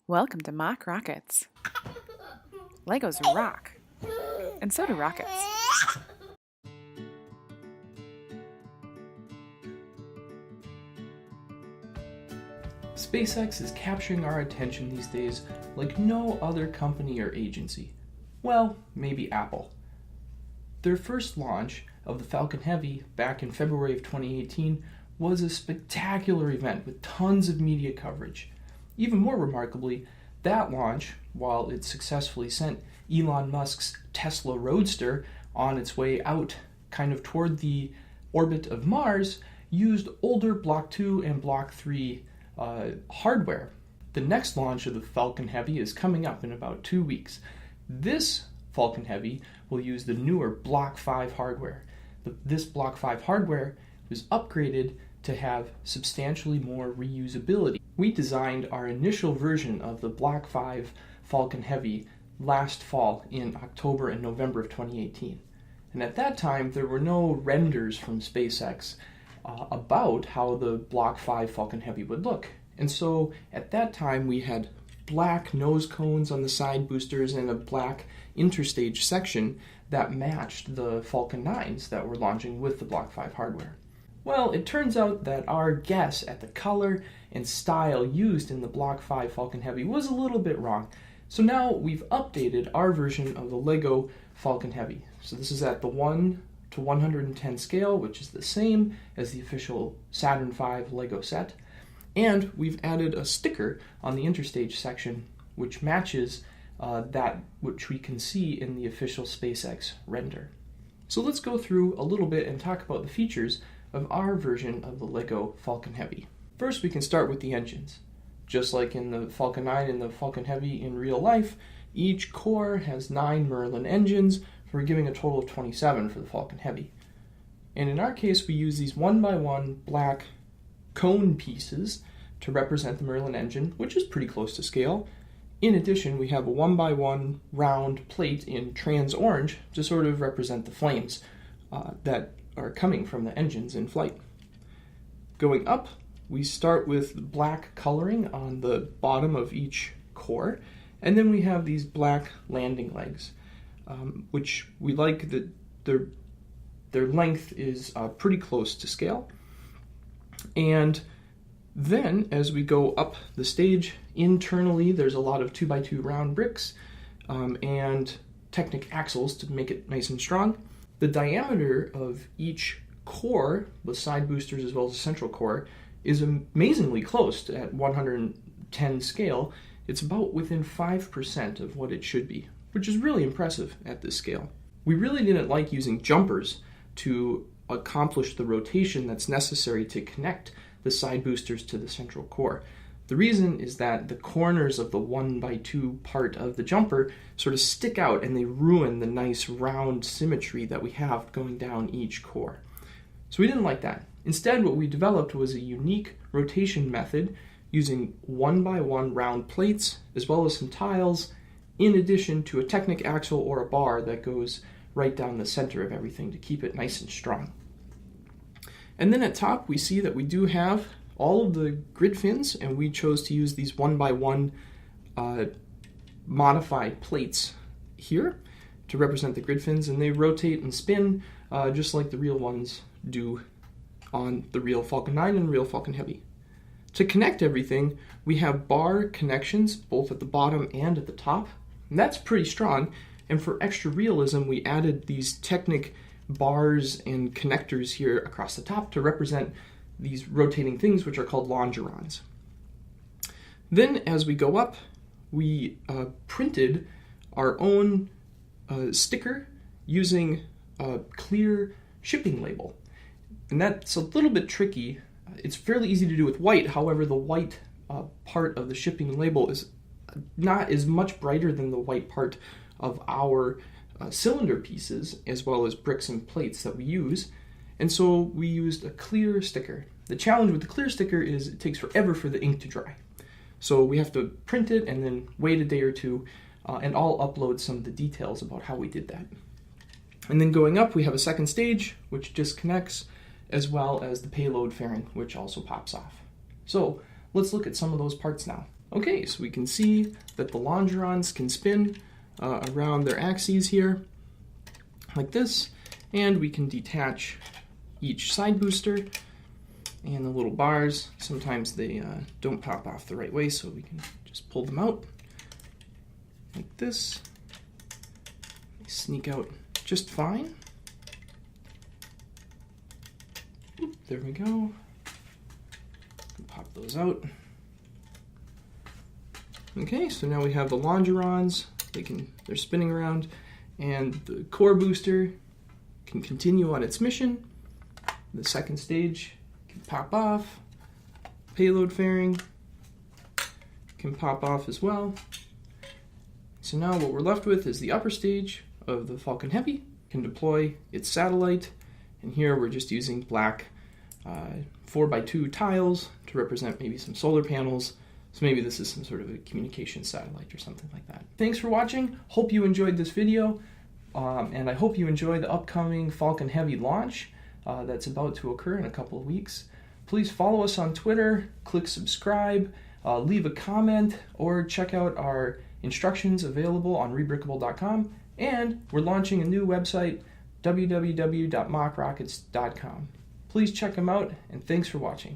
Welcome to Mock Rockets. Legos rock, and so do rockets. SpaceX is capturing our attention these days like no other company or agency. Well, maybe Apple. Their first launch of the Falcon Heavy back in February of 2018 was a spectacular event with tons of media coverage. Even more remarkably, that launch, while it successfully sent Elon Musk's Tesla Roadster on its way out kind of toward the orbit of Mars, used older Block 2 and Block 3 hardware. The next launch of the Falcon Heavy is coming up in about 2 weeks. This Falcon Heavy will use the newer Block 5 hardware. This Block 5 hardware was upgraded to have substantially more reusability. We designed our initial version of the Block 5 Falcon Heavy last fall in October and November of 2018. And at that time, there were no renders from SpaceX about how the Block 5 Falcon Heavy would look. And so at that time, we had black nose cones on the side boosters and a black interstage section that matched the Falcon 9s that were launching with the Block 5 hardware. Well, it turns out that our guess at the color and style used in the Block 5 Falcon Heavy was a little bit wrong. So now we've updated our version of the Lego Falcon Heavy. So this is at the 1 to 110 scale, which is the same as the official Saturn V Lego set. And we've added a sticker on the interstage section which matches that which we can see in the official SpaceX render. So let's go through a little bit and talk about the features of our version of the Lego Falcon Heavy. First, we can start with the engines. Just like in the Falcon 9 and the Falcon Heavy in real life, each core has 9 Merlin engines, for giving a total of 27 for the Falcon Heavy. And in our case, we use these 1x1 black cone pieces to represent the Merlin engine, which is pretty close to scale. In addition, we have a 1x1 round plate in trans orange to sort of represent the flames that are coming from the engines in flight. Going up, we start with black coloring on the bottom of each core, and then we have these black landing legs, which we like that their length is pretty close to scale. And then, as we go up the stage, internally there's a lot of 2x2 round bricks and Technic axles to make it nice and strong. The diameter of each core, the side boosters as well as the central core, is amazingly close at 110 scale. It's about within 5% of what it should be, which is really impressive at this scale. We really didn't like using jumpers to accomplish the rotation that's necessary to connect the side boosters to the central core. The reason is that the corners of the 1x2 part of the jumper sort of stick out and they ruin the nice round symmetry that we have going down each core. So we didn't like that. Instead, what we developed was a unique rotation method using 1x1 round plates as well as some tiles, in addition to a Technic axle or a bar that goes right down the center of everything to keep it nice and strong. And then at top, we see that we do have all of the grid fins, and we chose to use these 1x1 modified plates here to represent the grid fins, and they rotate and spin just like the real ones do on the real Falcon 9 and real Falcon Heavy. To connect everything, we have bar connections both at the bottom and at the top, and that's pretty strong. And for extra realism, we added these Technic bars and connectors here across the top to represent these rotating things, which are called longerons. Then, as we go up, we printed our own sticker using a clear shipping label. And that's a little bit tricky. It's fairly easy to do with white. However, the white part of the shipping label is not as much brighter than the white part of our cylinder pieces, as well as bricks and plates that we use. And so we used a clear sticker. The challenge with the clear sticker is it takes forever for the ink to dry. So we have to print it and then wait a day or two, and I'll upload some of the details about how we did that. And then going up, we have a second stage, which disconnects, as well as the payload fairing, which also pops off. So let's look at some of those parts now. Okay, so we can see that the longerons can spin around their axes here, like this, and we can detach each side booster, and the little bars, sometimes they don't pop off the right way, so we can just pull them out, like this. They sneak out just fine. Oop, there we go. Pop those out. Okay, so now we have the longerons. They're spinning around, and the core booster can continue on its mission. The second stage can pop off. Payload fairing can pop off as well. So now what we're left with is the upper stage of the Falcon Heavy. Can deploy its satellite, and here we're just using black 4x2 tiles to represent maybe some solar panels. So maybe this is some sort of a communication satellite or something like that. Thanks for watching. Hope you enjoyed this video, and I hope you enjoy the upcoming Falcon Heavy launch that's about to occur in a couple of weeks. Please follow us on Twitter, click subscribe, leave a comment, or check out our instructions available on rebrickable.com. And we're launching a new website, www.mockrockets.com. Please check them out, and thanks for watching.